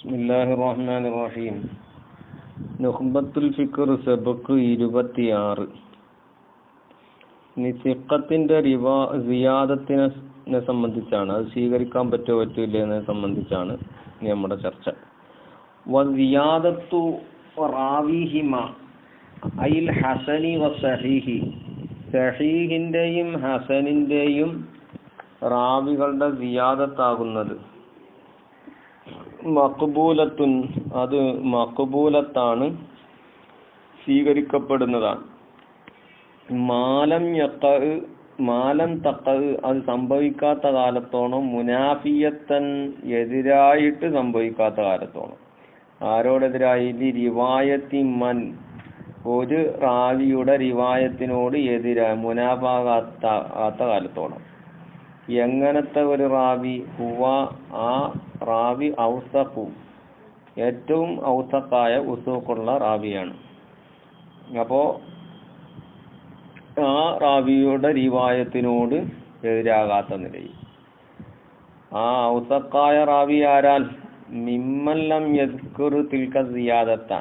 ബിസ്മില്ലാഹിർ റഹ്മാനിർ റഹീം. നുഖ്ബത്തുൽ ഫിക്ർ സബക്ക് 26. സിഖത്തിന്റെ സിയാദത്തിനെ സംബന്ധിച്ചാണ്. അത് സ്വീകരിക്കാൻ പറ്റുമോ പറ്റില്ല എന്നതിനെ സംബന്ധിച്ചാണ് നമ്മുടെ ചർച്ച. വസിയാദത്തു റാവിഹിമ അയിൽ ഹസനി വസഹീഹി, സഹീഹിന്റെയും ഹസനിന്റെയും റാവികളുടെ സിയാദത്താകുന്നത് മഖ്ബൂലത്തുൻ, അത് മഖ്ബൂലത്താണ്, സ്വീകരിക്കപ്പെടുന്നതാണ്. മാലം തഖ, അത് സംഭവിക്കാത്ത കാലത്തോളം, മുനാഫിയത്തൻ, എതിരായിട്ട് സംഭവിക്കാത്ത കാലത്തോളം. ആരോടെതിരായി? റിവായത്തി മൻ, ഒരു റാവിയുടെ റിവായത്തിനോട് എതിരായി, മുനാഫാകാത്ത കാലത്തോളം. എങ്ങനത്തെ ഒരു റാവി? ഹുവ, ആ റാവി ഔസഖു, ഏറ്റവും ഔസഖായ ഉസൂഖുള്ള റാവിയാണ്. അപ്പോ ആ റാവിയുടെ റിവായത്തിനോട് എതിരാകാത്ത നിലയിൽ. ആ ഔസഖായ റാവി ആരാൽ? മിമ്മല്ലം യദ്കുറു തിൽക സിയാദത്ത,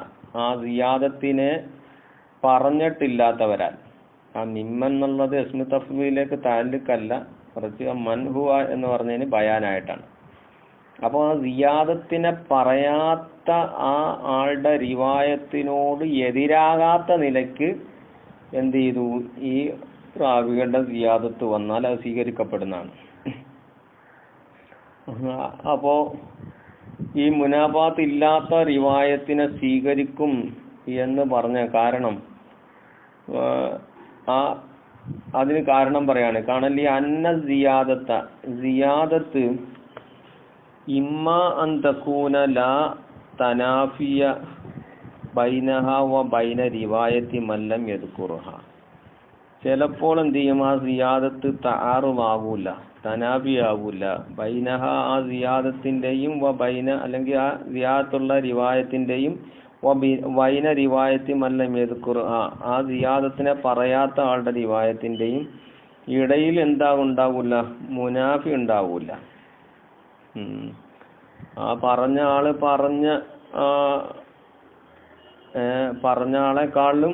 ആ സിയാദത്തിനെ പറഞ്ഞിട്ടില്ലാത്തവരാൽ. ആ മിമ്മൻ എന്നുള്ളത് ഇസ്മു തഫ്ദീലിലേക്ക് താല്ലുക്കല്ല, കുറച്ച് മൻഹുവ എന്ന് പറഞ്ഞതിന് ബയാനായിട്ടാണ്. അപ്പോൾ ആ സിയാദത്തിനെ പറയാത്ത ആ ആളുടെ റിവായത്തിനോട് എതിരാകാത്ത നിലയ്ക്ക് എന്ത് ചെയ്തു? ഈ റാവികളുടെ സിയാദത്ത് വന്നാൽ അത് സ്വീകരിക്കപ്പെടുന്നതാണ്. അപ്പോ ഈ മുനാഫാത്ത് ഇല്ലാത്ത റിവായത്തിനെ സ്വീകരിക്കും എന്ന് പറഞ്ഞ കാരണം, അതിന് കാരണം പറയാണ്. കാണല്ലേ, അന്ന സിയാദത്ത് ഇമ്മ അൻ തകൂന ലാ തനാഫിയ ബൈനഹ വ ബൈന റിവായത്തി മല്ലം യദ്കുറുഹ. ചിലപ്പോൾ എന്ത് ചെയ്യും? ആ സിയാദത്ത് തആറുമാകൂല, തനാഫിയാകൂല. ബൈനഹ, ആ സിയാദത്തിന്റെയും, വ ബൈന, അല്ലെങ്കിൽ ആ സിയാദത്തുള്ള റിവായത്തിന്റെയും, വൈന റിവായത്തി മല്ലം യദ്കുറുഹ, ആ സിയാദത്തിനെ പറയാത്ത ആളുടെ റിവായത്തിന്റെയും ഇടയിൽ ഉണ്ടാവൂല? മുനാഫി ഉണ്ടാവൂല. ആ പറഞ്ഞ ആള് പറഞ്ഞ ആളെക്കാളിലും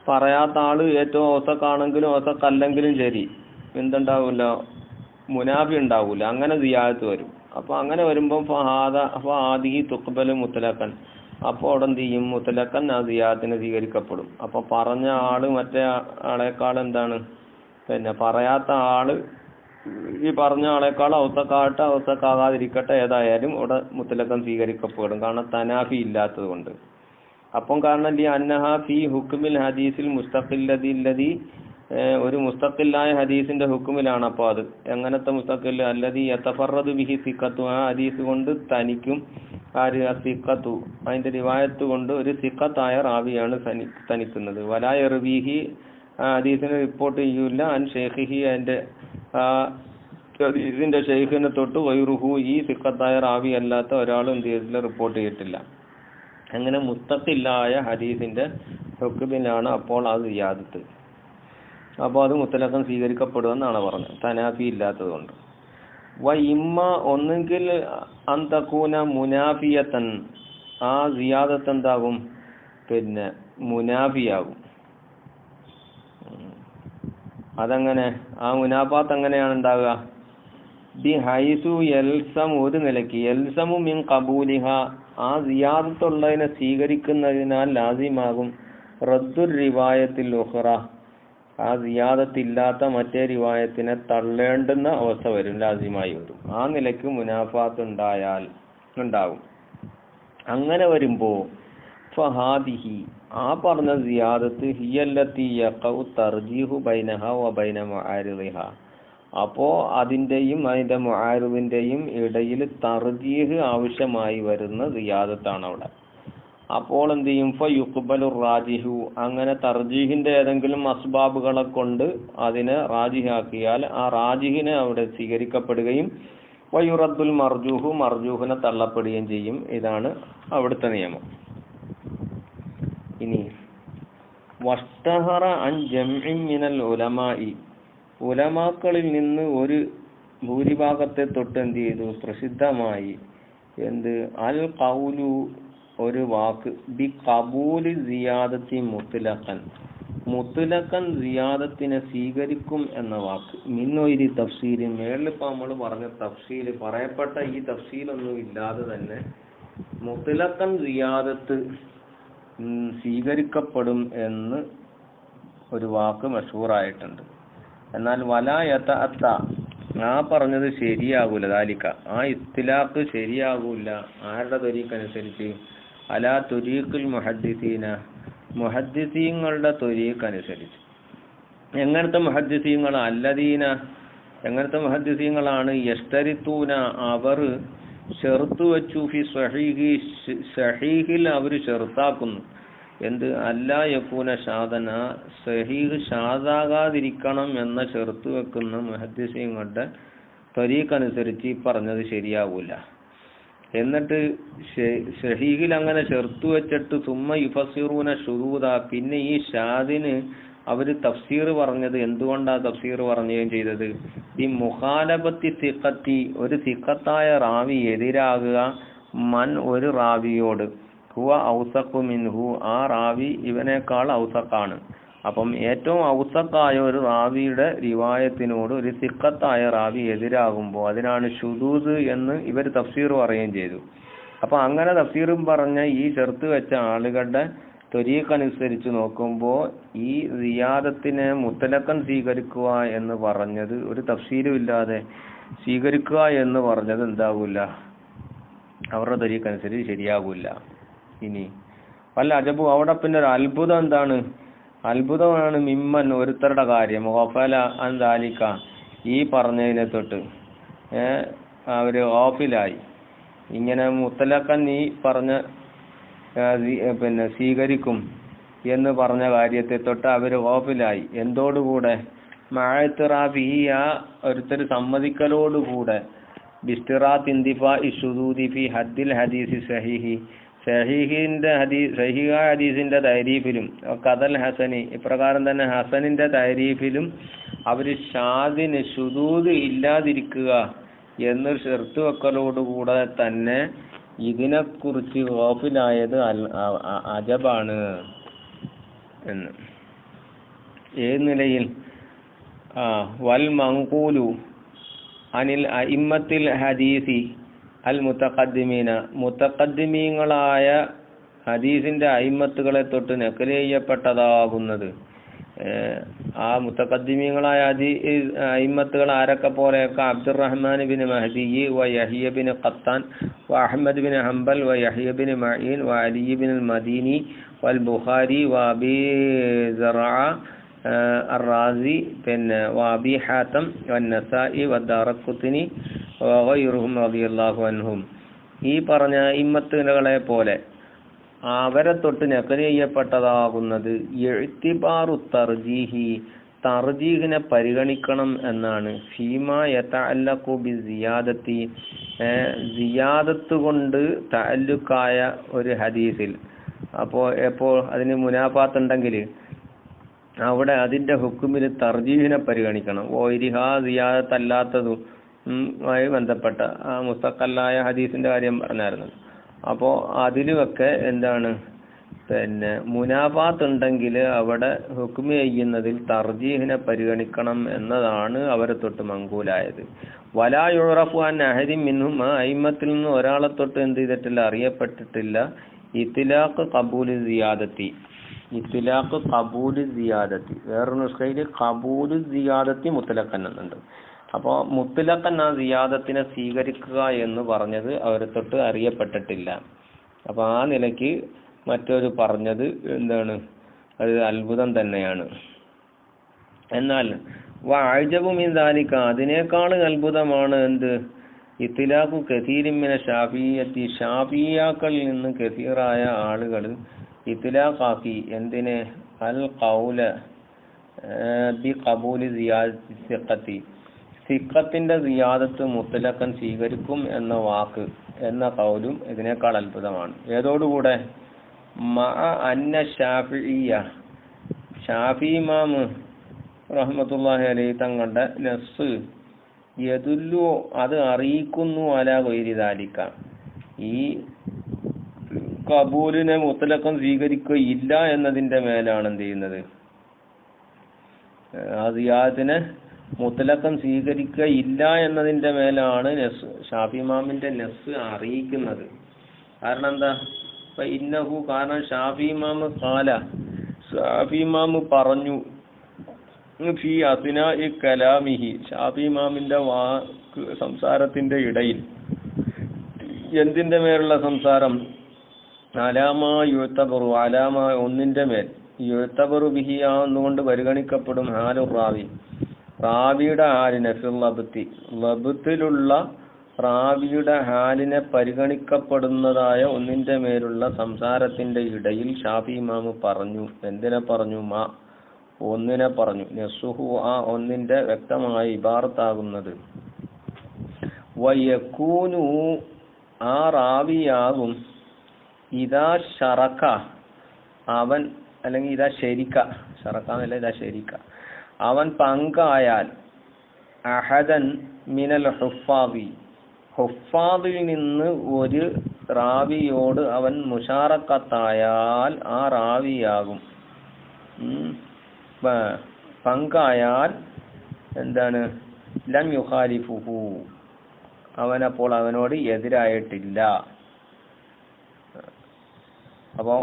പറയാത്ത ആള് ഏറ്റവും ഔസഖാണെങ്കിലും ഔസഖല്ലെങ്കിലും ശരി, എന്തുണ്ടാവൂല? മുനാഫി ഉണ്ടാവൂല. അങ്ങനെ സിയാദത്ത് വരും. അപ്പൊ അങ്ങനെ വരുമ്പോ ആദിഹി തുഖ്ബലു മുത്തലഖൻ, അപ്പോൾ അവിടെ എന്ത് ചെയ്യും? മുത്തലഖൻ ആ സിയാദത്തിനെ സ്വീകരിക്കപ്പെടും. അപ്പൊ പറഞ്ഞ ആള് മറ്റേ ആളെക്കാൾ എന്താണ്? പിന്നെ പറയാത്ത ആള് ഈ പറഞ്ഞ ആളെക്കാൾ ഔസഖാകട്ടെ ഔസഖാകാതിരിക്കട്ടെ, ഏതായാലും അവിടെ മുത്തലഖൻ സ്വീകരിക്കപ്പെടും. കാരണം തനാഫി ഇല്ലാത്തത് കൊണ്ട്. അപ്പം കാരണം അന്നഹ ഫി ഹുക്മിൽ ഹദീസിൽ മുസ്തഖില്ലതി, ഒരു മുസ്തഖില്ലായ ഹദീസിന്റെ ഹുക്കുമിലാണ്. അപ്പൊ അത് എങ്ങനത്തെ മുസ്തഖിൽ? അല്ലദി യതഫറദു ബിഹി സിഖത്തു, ആ ഹദീസ് കൊണ്ട് തനിക്കും ആര്? സിഖത്തു, അതിന്റെ റിവായത്ത് കൊണ്ട് ഒരു സിഖത്തായ റാവിയാണ് തനിക്കുന്നത്. വലാ യർവീഹി, ആ ഹദീസിനെ റിപ്പോർട്ട് ചെയ്യൂല. അൻ ഷെയ്ഖിഹി, അതിന്റെ ഹദീസിന്റെ ഷെയ്ഖിനെ തൊട്ട് വൈറുഹു, ഈ സിഖത്തായ റാവി അല്ലാത്ത ഒരാളും എന്ത് ചെയ്തില്ല? റിപ്പോർട്ട് ചെയ്തിട്ടില്ല. അങ്ങനെ മുസ്തഖില്ലായ ഹദീസിന്റെ ഹുക്മിലാണ് അപ്പോൾ അത് സിയാദത്ത്. അപ്പോൾ അത് മുത്തലഖൻ സ്വീകരിക്കപ്പെടുമെന്നാണ് പറഞ്ഞത്, തനാഫി ഇല്ലാത്തത് കൊണ്ട്. വ ഇമ്മ, ഒന്നുകിൽ അൻ തകൂന മുനാഫിയത്തൻ, ആ സിയാദത്ത് എന്താകും? പിന്നെ മുനാഫിയാകും. അതെങ്ങനെ? ആ മുനാഫാത്ത് എങ്ങനെയാണ് ഉണ്ടാവുക? ബി ഹൈസു യൽസം, ഒരു നിലയ്ക്ക്, യൽസമു മിൻ ഖബൂലിഹ, ആ സിയാദത്തുള്ളതിനെ സ്വീകരിക്കുന്നതിനാൽ ലാസിമാകും റദ്ദുർ റിവായത്തിൽ ഉഖ്റ, ആ സിയാദത്തില്ലാത്ത മറ്റേ റിവായത്തിനെ തള്ളേണ്ടുന്ന അവസ്ഥ വരും, ലാസിമായി വരും. ആ നിലയ്ക്ക് മുനാഫാത്ത് ഉണ്ടാവും. അങ്ങനെ വരുമ്പോ ഫഹാദിഹി, ആ പറഞ്ഞ സിയാദത്ത് ഹിയല്ലത്തി യഖഉ തർജീഹു ബൈനഹ വ ബൈന മുആരിദിഹ, അപ്പോ അതിന്റെയും അതിന്റെ മുആരിദിന്റെയും ഇടയിൽ തർജീഹ് ആവശ്യമായി വരുന്ന സിയാദത്താണ് അവിടെ. അപ്പോൾ എന്ത് ചെയ്യും? ഫയുഖ്ബലു റാജിഹു, അങ്ങനെ തർജീഹിന്റെ ഏതെങ്കിലും അസ്ബാബുകളെ കൊണ്ട് അതിനെ റാജിഹാക്കിയാൽ ആ റാജിഹിനെ അവിടെ സ്വീകരിക്കപ്പെടുകയും വയുറദ്ദുൽ മർജൂഹു, മർജൂഹിനെ തള്ളപ്പെടുകയും ചെയ്യും. ഇതാണ് അവിടുത്തെ നിയമം. ഇനി വഷ്തഹറ അൻ ജംഇൻ മിനൽ ഉലമായി, ഉലമാക്കളിൽ നിന്ന് ഒരു ഭൂരിഭാഗത്തെ തൊട്ട് എന്ത് ചെയ്തു? പ്രസിദ്ധമായി എന്ത് അൽ ഖൗലു ഒരു വാക്ക് ബി ഖബൂലി സിയാദത്തി മുത്ലഖൻ സിയാദത്തിനെ സ്വീകരിക്കും എന്ന വാക്ക് മിന്നൊരു തഫ്സീൽ മേളിലിപ്പോൾ നമ്മൾ പറഞ്ഞ തഫ്സീൽ പറയപ്പെട്ട ഈ തഫ്സീലൊന്നും ഇല്ലാതെ തന്നെ മുത്ലഖൻ സിയാദത്ത് സ്വീകരിക്കപ്പെടും എന്ന് ഒരു വാക്ക് മഷൂറായിട്ടുണ്ട്. എന്നാൽ വലാ യതഅത്ത ആ പറഞ്ഞത് ശരിയാകൂല, ദാലിക ആ ഇസ്തിലാഖ് ശരിയാകൂല ആരുടെ ത്വരീഖനുസരിച്ച് അലാ തുരീഖുൽ മുഹദ്ദിസീങ്ങളുടെ ത്വരീഖനുസരിച്ച്. എങ്ങനത്തെ മുഹദ്ദിസീങ്ങൾ? എങ്ങനത്തെ മുഹദ്ദിസീങ്ങളാണ്? യസ്തരിത്തൂന അവർ ഷെർത്ത് വെച്ചു ഫി സഹീഹിൽ അവർ ഷെർത്താക്കുന്നു എന്ത് അല്ലാ യകൂന ഷാദന സഹീഹ് ഷാദാകാതിരിക്കണം എന്ന ഷെർത്ത് വെക്കുന്ന മുഹദ്ദിസീങ്ങളുടെ ത്വരീഖനുസരിച്ച് പറഞ്ഞത് ശരിയാവൂല. എന്നിട്ട് സഹീഹിൽ അങ്ങനെ ഷെർത്ത് വെച്ചിട്ട് സുമ്മ യുഫസ്സിറൂന ശുദൂദ പിന്നെ ഈ ഷാദിന് അവർ തഫ്സീർ പറഞ്ഞത് എന്തുകൊണ്ടാണ് തഫ്സീർ പറയുകയും ചെയ്തത്? ഈ മുഖാലബത്തി സിഖത്തി ഒരു സിഖത്തായ റാവി എതിരാകുക മൻ ഒരു റാവിയോട് ഹുവ ഔസഖു മിൻഹു ആ റാവി ഇവനേക്കാൾ ഔസഖാണ്. അപ്പം ഏറ്റവും ഔസഖായ ഒരു റാവിയുടെ റിവായത്തിനോട് ഒരു സിഖത്തായ റാവി എതിരാകുമ്പോൾ അതിനാണ് ശുദൂദ് എന്ന് ഇവർ തഫ്സീർ പറയുകയും ചെയ്തു. അപ്പം അങ്ങനെ തഫ്സീറും പറഞ്ഞ ഈ ഷർത്ത് വെച്ച ആളുകളുടെ ത്വരീഖനുസരിച്ച് നോക്കുമ്പോൾ ഈ സിയാദത്തിനെ മുത്തലക്കൻ സ്വീകരിക്കുക എന്ന് പറഞ്ഞത് ഒരു തഫ്സീലും ഇല്ലാതെ സ്വീകരിക്കുക എന്ന് പറഞ്ഞത് എന്താകൂല, അവരുടെ ത്വരീഖനുസരിച്ച് ശരിയാകൂല. ഇനി വല്ല അജബു അവിടെ പിന്നെ ഒരു അത്ഭുതം എന്താണ്? അത്ഭുതമാണ് മിമ്മൻ ഒരുത്തരുടെ കാര്യം ഗഫല അൻ ദാലിക ഈ പറഞ്ഞതിനെ തൊട്ട് അവര് ഗാഫിലായി. ഇങ്ങനെ മുത്തലക്കൻ നീ പറഞ്ഞ പിന്നെ സ്വീകരിക്കും എന്ന് പറഞ്ഞ കാര്യത്തെ തൊട്ട് അവര് ഗാഫിലായി. എന്തോടുകൂടെ? മഅ്തിറാഫിഹി ആ ഒരുത്തർ സമ്മതിക്കലോടുകൂടെ ബിസ്തിറാത്ത് ഇന്തിഫാ ഇശുദൂദി ഫി ഹദ്ദിൽ ഹദീസ് സഹീഹി സഹീഹായ ഹദീസിന്റെ തരീഫിലും കദൽ ഹസനി ഇപ്രകാരം തന്നെ ഹസനിന്റെ തരീഫിലും അവർ ഷാദിന് ശുദൂദ് ഇല്ലാതിരിക്കുക എന്നൊരു ഷർത്ത് വെക്കലോടുകൂടെ തന്നെ ഇതിനെക്കുറിച്ച് ഗാഫിലായത് അജബാണ് എന്ന്. ഏത് നിലയിൽ? വൽ മൻഖൂലു അനിൽ അഇമ്മത്തിൽ ഹദീസി അൽ മുത്തഖദ്ദിമീങ്ങളായ ഹദീസിന്റെ അയിമ്മത്തുകളെ തൊട്ട് നഖൽ ചെയ്യപ്പെട്ടതാകുന്നത്. ആ മുത്തഖദ്ദിമീങ്ങളായ അയിമ്മത്തുകൾ ആരൊക്കെ പോലെയൊക്കെ അബ്ദുറഹ്മാൻ ബിൻ മഹദി വ യഹ്യ ബിൻ ഖത്താൻ വ അഹ്മദ് ബിൻ ഹംബൽ വ യഹ്യ ബിൻ മഈൻ വ അലി ബിൻ മദീനി വൽ ബുഖാരി വ അബി സറഅ അർ-റാസി പിന്നെ വ അബി ഹാത്തം വ നസായി വ ദാറഖുത്നി വഗൈറുഹും റളിയല്ലാഹു അൻഹും ഈ പറഞ്ഞ ഇമ്മത്തുകളെ പോലെ അവരെ തൊട്ട് നഖൽ ചെയ്യപ്പെട്ടതാകുന്നത് ഇഅ്തിബാറു തർജീഹിനെ പരിഗണിക്കണം എന്നാണ്. ഫീമാ യതഅല്ലഖു ബിസിയാദത്തി സിയാദത്ത് കൊണ്ട് തഅല്ലുക്കായ ഒരു ഹദീസിൽ. എപ്പോൾ അതിന് മുനാഫാത്ത് ഉണ്ടെങ്കിൽ അവിടെ അതിന്റെ ഹുക്കുമിൽ തർജീഹിനെ പരിഗണിക്കണം. ഓരിഹാ സിയാദത്ത് അല്ലാത്തതും മായി ബന്ധപ്പെട്ട ആ മുസ്തഖല്ലായ ഹദീസിന്റെ കാര്യം പറഞ്ഞായിരുന്നു. അപ്പോൾ അതിലുമൊക്കെ എന്താണ് പിന്നെ മുനാഫാത്ത് ഉണ്ടെങ്കിൽ അവിടെ ഹുക്മ ചെയ്യുന്നതിൽ തർജീഹിനെ പരിഗണിക്കണം എന്നതാണ് അവരെ തൊട്ട് മങ്കൂലായത്. വലാ യുറഫു അൻ അഹദിൻ മിൻഹും ആ അയിമ്മത്തിൽ നിന്ന് ഒരാളെ തൊട്ട് എന്ത് ചെയ്തിട്ടില്ല, അറിയപ്പെട്ടിട്ടില്ല ഇത്ലാഖ് ഖബൂൽ സിയാദത്തി വേറൊരു നുസ്ഖയിൽ ഖബൂൽ സിയാദത്തി മുത്ലഖൻ എന്നുണ്ട്. അപ്പോൾ മുത്ലഖൻ ആ സിയാദത്തിനെ സ്വീകരിക്കുക എന്ന് പറഞ്ഞത് അവരെ തൊട്ട് അറിയപ്പെട്ടിട്ടില്ല. അപ്പോൾ ആ നിലയ്ക്ക് മറ്റൊരു പറഞ്ഞത് എന്താണ്, അത് അത്ഭുതം തന്നെയാണ്. എന്നാൽ വഅജബു മിൻ ദാലിക അതിനേക്കാൾ അത്ഭുതമാണ് എന്ത്, ഇത്ലാഖു കസീരിൻ മിന ഷാഫിയ്യത്തി ഷാഫിയ്യാക്കളിൽ നിന്ന് കസീറായ ആളുകൾ ഇത്ലാഖാക്കി എന്തിനെ അൽ ഖൗല ബി ഖബൂലി സിയാദത്തി സിഖത്തിന്റെ സിയാദത്ത് മുത്ലഖൻ സ്വീകരിക്കും എന്ന വാക്ക് എന്ന ഖൗലും ഇതിനേക്കാൾ അത്ഭുതമാണ്. ഏതോടുകൂടെ മഅ അന്ന ഷാഫി ഇമാം റഹ്മത്തുള്ളാഹി അലൈഹി തങ്ങളുടെ നസ്സ് യദുല്ലു അത് അറിയിക്കുന്നു അലാ ഗൈരി ദാലിക ഈ കബൂലിനെ മുത്തലക്കം സ്വീകരിക്കുകയില്ല എന്നതിന്റെ മേലാണ് എന്ത് ചെയ്യുന്നത്, ആ സിയാദത്തിനെ മുത്തലക്കം സ്വീകരിക്കുകയില്ല എന്നതിന്റെ മേലാണ് ഷാഫി ഇമാമിന്റെ നസ് അറിയിക്കുന്നത്. കാരണം എന്താ, കാരണം ഷാഫി ഇമാമ് പറഞ്ഞു ഫീ അസ്നാഇ കലാമിഹി, ഷാഫി ഇമാമിന്റെ സംസാരത്തിന്റെ ഇടയിൽ. എന്തിന്റെ മേലുള്ള സംസാരം? അലാമാ യുഅ്തബറു, അലാമാ ഒന്നിന്റെ മേൽ, യുഅ്തബറു ബിഹി എന്നുകൊണ്ട് പരിഗണിക്കപ്പെടും ഹാലു റാവി, റാവിയുടെ ഹാലിനെ, ഫിൽ ലബ്തി, ലബ്തിലുള്ള റാവിയുടെ ഹാലിനെ പരിഗണിക്കപ്പെടുന്നതായ ഒന്നിന്റെ മേലുള്ള സംസാരത്തിന്റെ ഇടയിൽ ഷാഫി ഇമാമ് പറഞ്ഞു. എന്തിനെ പറഞ്ഞു? ഒന്നിനെ പറഞ്ഞു. നസുഹു, ആ ഒന്നിന്റെ വ്യക്തമായി ഇബാറത്താകുന്നത്. വയകൂനു, ആ റാവിയാകും, ഇതാ ഷറക, അവൻ, അല്ലെങ്കിൽ ഇതാ ശരിക്ക, ഷറക എന്നല്ല, ഇതാ ശരിക്ക, അവൻ പങ്കായാൽ, അഹദൻ മിനൽ ഹുഫാദി, ഹുഫാദിൽ നിന്ന് ഒരു റാവിയോട് അവൻ മുശാറക്കത്തായാൽ ആ റാവിയാകും. പങ്കായാൽ എന്താണ്? ലം യുഖാലിഫുഹു, അവനപ്പോൾ അവനോട് എതിരായിട്ടില്ല. അപ്പോ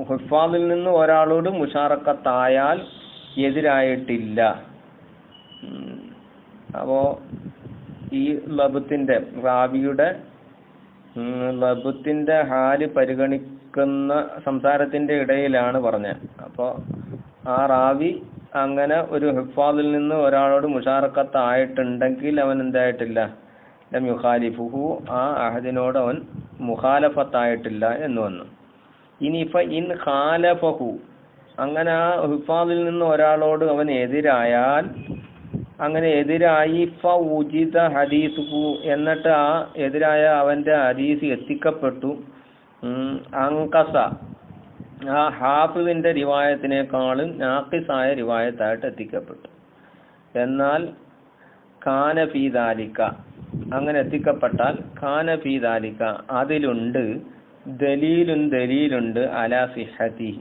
ഹുഫാദിൽ നിന്ന് ഒരാളോട് മുശാറക്കത്തായാൽ എതിരായിട്ടില്ല. അപ്പോ ഈ ലബ്ത്തിന്റെ, റാവിയുടെ ലബ്ത്തിന്റെ ഹാല് പരിഗണിക്കുന്ന സംസാരത്തിന്റെ ഇടയിലാണ് പറഞ്ഞത്. അപ്പോ ആ റാവി അങ്ങനെ ഒരു ഹിഫാദിൽ നിന്ന് ഒരാളോട് മുഷാറക്കത്തായിട്ടുണ്ടെങ്കിൽ അവൻ എന്തായിട്ടില്ല? ലം യുഖാലിഫുഹു, ആ അഹദിനോട് അവൻ മുഖാലഫത്തായിട്ടില്ല എന്ന് വന്നു. ഇനി ഇൻ ഖാലഫഹു, അങ്ങനെ ആ ഹിഫാദിൽ നിന്ന് ഒരാളോട് അവൻ എതിരായാൽ, അങ്ങനെ എതിരായി ഫഉജിദ ഹദീസുഹു, എന്നിട്ട് ആ എതിരായ അവന്റെ ഹദീസ് എത്തിക്കപ്പെട്ടു, അങ്കസ, ആ ഹാഫിദിന്റെ റിവായത്തിനേക്കാളും നാഖിസായ റിവായത്തായിട്ട് എത്തിക്കപ്പെട്ടു. എന്നാൽ കാന ഫീ ദാലിക, അങ്ങനെ എത്തിക്കപ്പെട്ടാൽ കാന ഫീ ദാലിക, അതിലുണ്ട് ദലീലുണ്ട് അലാ സിഹതി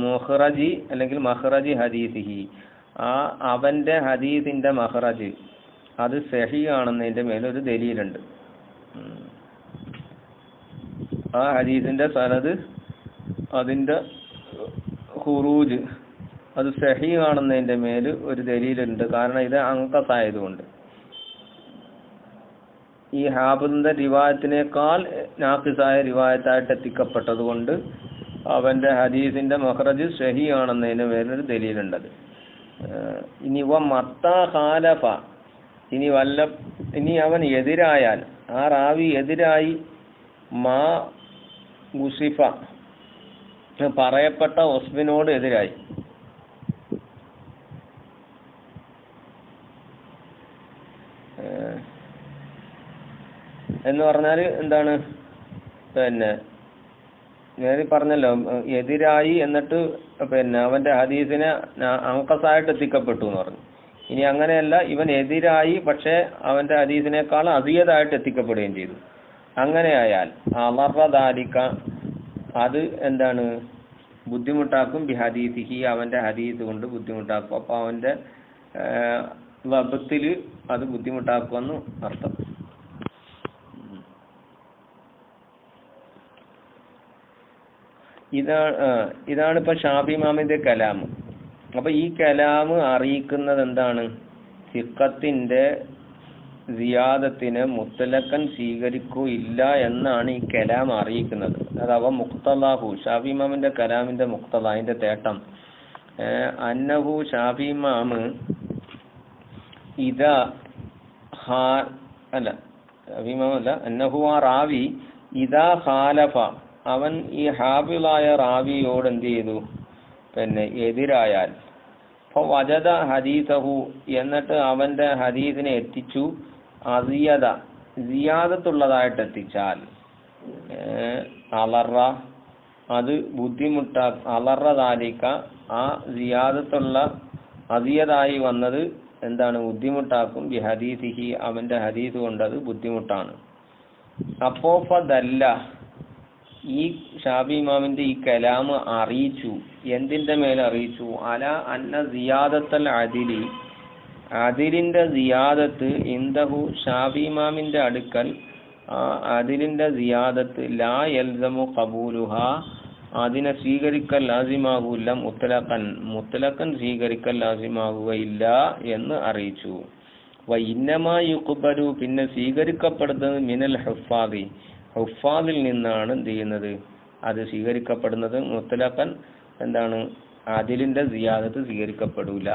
മുഖ്റജി, അല്ലെങ്കിൽ മഖ്റജി ഹദീസിഹി, ആ അവന്റെ ഹദീസിന്റെ മഖ്റജ് അത് സഹീ ആണെന്നതിന്റെ മേലൊരു ദലീലുണ്ട്. ആ ഹദീസിന്റെ സനദ്, അതിന്റെ ഖുറൂജ് അത് സഹീ ആണെന്നതിന്റെ മേൽ ഒരു ദലീലുണ്ട്. കാരണം ഇത് അങ്കസായതുകൊണ്ട്, ഈ ഹാഫിദിന്റെ റിവായത്തിനേക്കാൾ നാഖിസായ റിവായത്തായിട്ട് എത്തിക്കപ്പെട്ടത് കൊണ്ട് അവന്റെ ഹദീസിന്റെ മഖ്റജ് സഹീ ആണെന്നതിന് മേലൊരു ദലീലുണ്ടത്. ഇനി മത്താ ഖാലഫ, ഇനി അവൻ എതിരായാൽ, ആ റാവി എതിരായി, മാ ഗുസിഫ, പറയപ്പെട്ട വസ്ഫിനോട് എതിരായി, എന്ന് പറഞ്ഞാൽ എന്താണ്? പിന്നെ ഞാൻ പറഞ്ഞല്ലോ, എതിരായി, എന്നിട്ട് പിന്നെ അവന്റെ ഹദീസിനെ അങ്കസായിട്ട് എത്തിക്കപ്പെട്ടു എന്ന് പറഞ്ഞു. ഇനി അങ്ങനെയല്ല, ഇവൻ എതിരായി, പക്ഷെ അവന്റെ ഹദീസിനേക്കാൾ അസിയതായിട്ട് എത്തിക്കപ്പെടുകയും ചെയ്തു. അങ്ങനെയായാൽ അമർദാലിക്ക, അത് എന്താണ്? ബുദ്ധിമുട്ടാക്കും, ബി ഹദീസിഹി, അവന്റെ ഹദീസ് കൊണ്ട് ബുദ്ധിമുട്ടാക്കും. അപ്പൊ അവന്റെ ലബ്ത്തില് അത് ബുദ്ധിമുട്ടാക്കുമെന്ന് അർത്ഥം. ഇതാണ് ഇപ്പൊ ഷാഫി ഇമാമിന്റെ കലാം. അപ്പൊ ഈ കലാം അറിയിക്കുന്നത് എന്താണ്? സിഖത്തിന്റെ സിയാദത്തിനെ മുത്തലക്കൻ സ്വീകരിക്കുകയില്ല എന്നാണ് ഈ കലാം അറിയിക്കുന്നത്. അഥവാ മുഖ്തലാഹു, ഷാഫി ഇമാമിന്റെ കലാമിന്റെ മുഖ്തല, അതിന്റെ തേട്ടം, അന്നഹു ഷാഫി ഇമാമ് ഇതാ അല്ല ഷാഫി ഇമാമല്ല, അന്നഹു ആ റാവി ഇതാ ഖാലഫ, അവൻ ഈ ഹാഫിളായ റാവിയോട് എന്ത് ചെയ്തു? പിന്നെ എതിരായാൽ, വജദ ഹദീസഹു, എന്നിട്ട് അവന്റെ ഹദീസിനെ എത്തിച്ചു, അസിയത, സിയാദത്തുള്ളതായിട്ട് എത്തിച്ചാൽ, അലറ, അത് അലറ ദാലിക, ആ സിയാദത്തുള്ള അസിയതായി വന്നത് എന്താണ് ബുദ്ധിമുട്ടാക്കും ബി ഹദീസിഹി അവന്റെ ഹദീസ് കൊണ്ട് അത് ബുദ്ധിമുട്ടാണ്. അപ്പോ ഫദല്ല ഈ ഷാഫി ഇമാമിന്റെ ഈ കലാം അറിയിച്ചു, എന്തിന്റെ മേൽ അറിയിച്ചു? അല അന്ന സിയാദത്തൽ അദിലി, അതിലിന്റെ സിയാദത്ത് ഇന്ദഹു ഷാഫി ഇമാമിന്റെ അടുക്കൽ അതിലിന്റെ സിയാദത്ത് ലാ യൽസമു ഖബൂലുഹ അതിനെ സ്വീകരിക്കൽ ലാസിമാകൂല്ല, മുത്തലഖൻ സ്വീകരിക്കൽ ലാസിമാകുകയില്ല എന്ന് അറിയിച്ചു. വഇന്നമാ യുഖ്ബലു പിന്നെ സ്വീകരിക്കപ്പെടുന്നത് മിനൽ ഹുഫാദി, ഹുഫാദിൽ നിന്നാണ് എന്ത് ചെയ്യുന്നത്, അത് സ്വീകരിക്കപ്പെടുന്നത്. മുത്തലഖൻ എന്താണ് അതിലിന്റെ സിയാദത്ത് സ്വീകരിക്കപ്പെടൂല.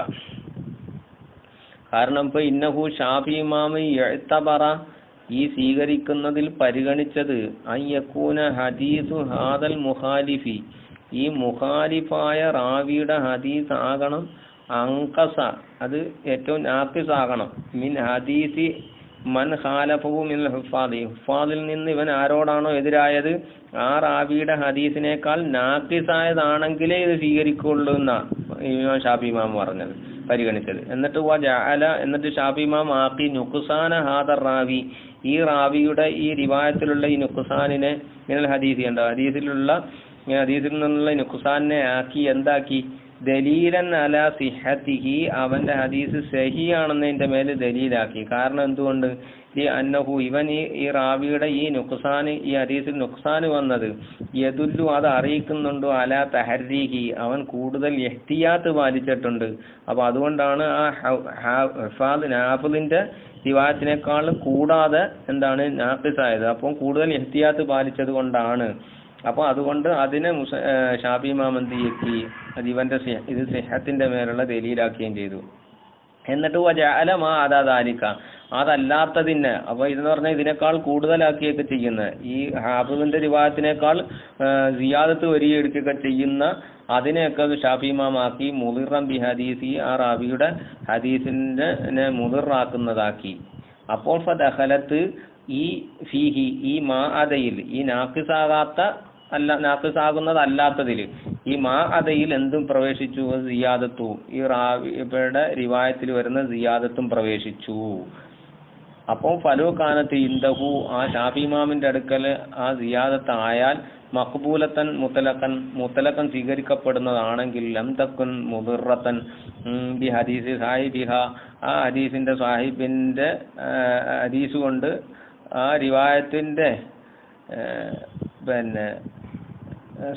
കാരണം ഇപ്പൊ ഇന്നഹു ഷാഫി ഇമാം യഅ്തബറ ഈ സ്വീകരിക്കുന്നതിൽ പരിഗണിച്ചത് അയ്യക്കൂന ഹദീസു ഹാദൽ മുഖാലിഫി ഈ മുഖാലിഫായ റാവിയുടെ ഹദീസ് ആകണം അങ്കസ അത് ഏറ്റവും നാഖിസ് ആകണം മിൻ ഹദീസി മൻ ഖാലഫഹു മിനൽ ഹുഫാദി ഹുഫാദിൽ നിന്ന് ഇവൻ ആരോടാണോ എതിരായത് ആ റാവിയുടെ ഹദീസിനേക്കാൾ നാഖിസായതാണെങ്കിലേ ഇത് സ്വീകരിക്കുള്ളൂ എന്നാണ് ഇമാം ഷാഫി ഇമാം പറഞ്ഞത്, പരിഗണിച്ചത്. എന്നിട്ട് ഷാഫി ഇമാം ആക്കി നുഖ്സാന ഹാദർ റാവി ഈ റാവിയുടെ ഈ റിവായത്തിലുള്ള ഈ നുഖ്സാനിനെ മിനൽ ഹദീസ് ഉണ്ട് ഹദീസിൽ നിന്നുള്ള നുഖ്സാനെ ആക്കി എന്താക്കി ദലീലൻ അല സിഹത്തിഹി അവന്റെ ഹദീസ് സഹിയാണെന്നതിന്റെ മേല് ദലീലാക്കി. കാരണം എന്തുകൊണ്ട്? ഈ അന്നഹു ഇവൻ ഈ റാവിയുടെ ഈ നുഖ്സാന് ഈ ഹദീസിൽ നുഖ്സാന് വന്നത് യദുല്ലു അത് അറിയിക്കുന്നുണ്ടോ അല തഹരീഹി അവൻ കൂടുതൽ ഇഹ്തിയാത്ത് പാലിച്ചിട്ടുണ്ട്. അപ്പൊ അതുകൊണ്ടാണ് ആ നാഫിലിന്റെ റിവായത്തിനേക്കാളും കൂടാതെ എന്താണ് നാഖിസായത്. അപ്പം കൂടുതൽ ഇഹ്തിയാത്ത് പാലിച്ചത് കൊണ്ടാണ്. അപ്പൊ അതുകൊണ്ട് അതിനെ ഷാഫി ഇമാം എന്ത് ചെയ്യി അത് ഇവന്റെ ഇത് സിഹത്തിന്റെ മേലുള്ള ദലീലാക്കുകയും ചെയ്തു. എന്നിട്ട് വജഅലമാ അദാദാലിക അതല്ലാത്തതിനെ അപ്പൊ ഇതെന്ന് പറഞ്ഞാൽ ഇതിനേക്കാൾ കൂടുതലാക്കിയൊക്കെ ചെയ്യുന്ന ഈ ഹാഫിദിന്റെ റിവായത്തിനേക്കാൾ സിയാദത്ത് വരികയൊക്കെ ചെയ്യുന്ന അതിനെയൊക്കെ ഷാഫി ഇമാമാക്കി മുദിറൻ ബി ഹദീസി ആ റാവിയുടെ ഹദീസിനെ മുദിറാക്കുന്നതാക്കി. അപ്പോൾ ഫദഖലത്ത് ഈ ഫീഹി ഈ മാ അതയിൽ ഈ നാഖിസാകുന്നതല്ലാത്തതിൽ ഈ മാ അതയിൽ എന്തും പ്രവേശിച്ചു സിയാദത്തു ഈ റാവിയുടെ റിവായത്തിൽ വരുന്ന സിയാദത്തും പ്രവേശിച്ചു. അപ്പോൾ ഫലോ കാനത്ത് ഇൻദഹു ആ ഷാഫി ഇമാമിന്റെ അടുക്കൽ ആ സിയാദത്ത് ആയാൽ മഖ്ബൂലത്തൻ മുത്തലഖൻ സ്വീകരിക്കപ്പെടുന്നതാണെങ്കിൽ ലം തക്കുൻ മുദിറത്തൻ ബി ഹദീസ് സാഹിബിഹ ആ ഹദീസിന്റെ സാഹിബിന്റെ ഹദീസ് കൊണ്ട് ആ റിവായത്തിന്റെ പിന്നെ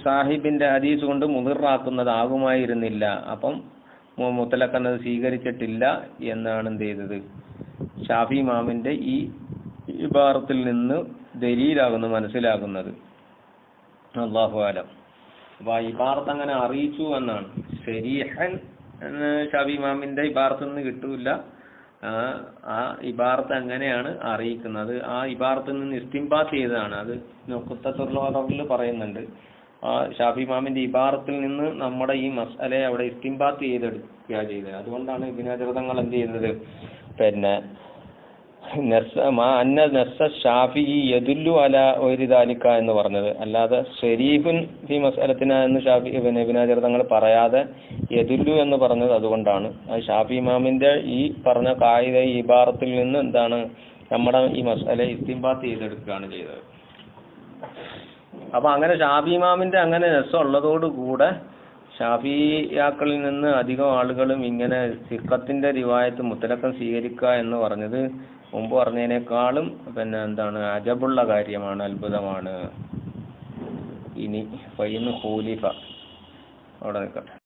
സാഹിബിന്റെ ഹദീസ് കൊണ്ട് മുദിറാക്കുന്നതാകുമായിരുന്നില്ല. അപ്പം മുത്തലഖൻ അത് സ്വീകരിച്ചിട്ടില്ല എന്നാണ് എന്ത് ചെയ്തത് ഷാഫി ഇമാമിന്റെ ഈ ഇബാറത്തിൽ നിന്ന് ദലീലാകുന്നു മനസ്സിലാകുന്നത്. അല്ലാഹു അലം. അപ്പൊ ആ ഇബാറത്ത് അങ്ങനെ അറിയിച്ചു എന്നാണ്. ശരീഹൻ ഷാഫി ഇമാമിന്റെ ഇബാറത്തിൽ നിന്ന് കിട്ടൂല. ആ ഇബാറത്ത് അങ്ങനെയാണ് അറിയിക്കുന്നത്. ആ ഇബാറത്തിൽ നിന്ന് ഇസ്തിംബാത്ത് ചെയ്തതാണ്. അത് നുഖ്തത്തുൽ പറയുന്നുണ്ട്. ആ ഷാഫി ഇമാമിന്റെ ഇബാറത്തിൽ നിന്ന് നമ്മുടെ ഈ മസ്അലയെ അവിടെ ഇസ്തിംബാത്ത് ചെയ്തെടുക്കുക ചെയ്തത്. അതുകൊണ്ടാണ് ഇബ്നു ഹജർ തങ്ങൾ എന്ത് ചെയ്യുന്നത് പിന്നെ ഷാഫിഈ യദുല്ലു അല ഒരിദാലിക എന്ന് പറഞ്ഞത്. അല്ലാതെ ഷരീഫുൻ ഫി മസ്അലത്തിന എന്ന് ഇബ്നു ഹജർ തങ്ങൾ പറയാതെ യദുല്ലു എന്ന് പറഞ്ഞത് അതുകൊണ്ടാണ്. അത് ഷാഫി ഇമാമിന്റെ ഈ പറഞ്ഞ ഖായിദ ഈ ഇബാറത്തിൽ നിന്ന് എന്താണ് നമ്മുടെ ഈ മസ്അലയെ ഇസ്തിംബാത്ത് ചെയ്തെടുക്കുകയാണ് ചെയ്തത്. അപ്പൊ അങ്ങനെ ഷാഫി ഇമാമിന്റെ അങ്ങനെ രസമുള്ളതോടുകൂടെ ഷാഫിയാക്കളിൽ നിന്ന് അധികം ആളുകളും ഇങ്ങനെ സിഖത്തിന്റെ റിവായത്ത് മുത്തലഖൻ സ്വീകരിക്കുക എന്ന് പറഞ്ഞത് മുമ്പ് പറഞ്ഞതിനേക്കാളും പിന്നെ എന്താണ് അജബുള്ള കാര്യമാണ്, അത്ഭുതമാണ്. ഇനി ഫൈൻ ഖൂലിഫ അവിടെ നിൽക്കട്ടെ.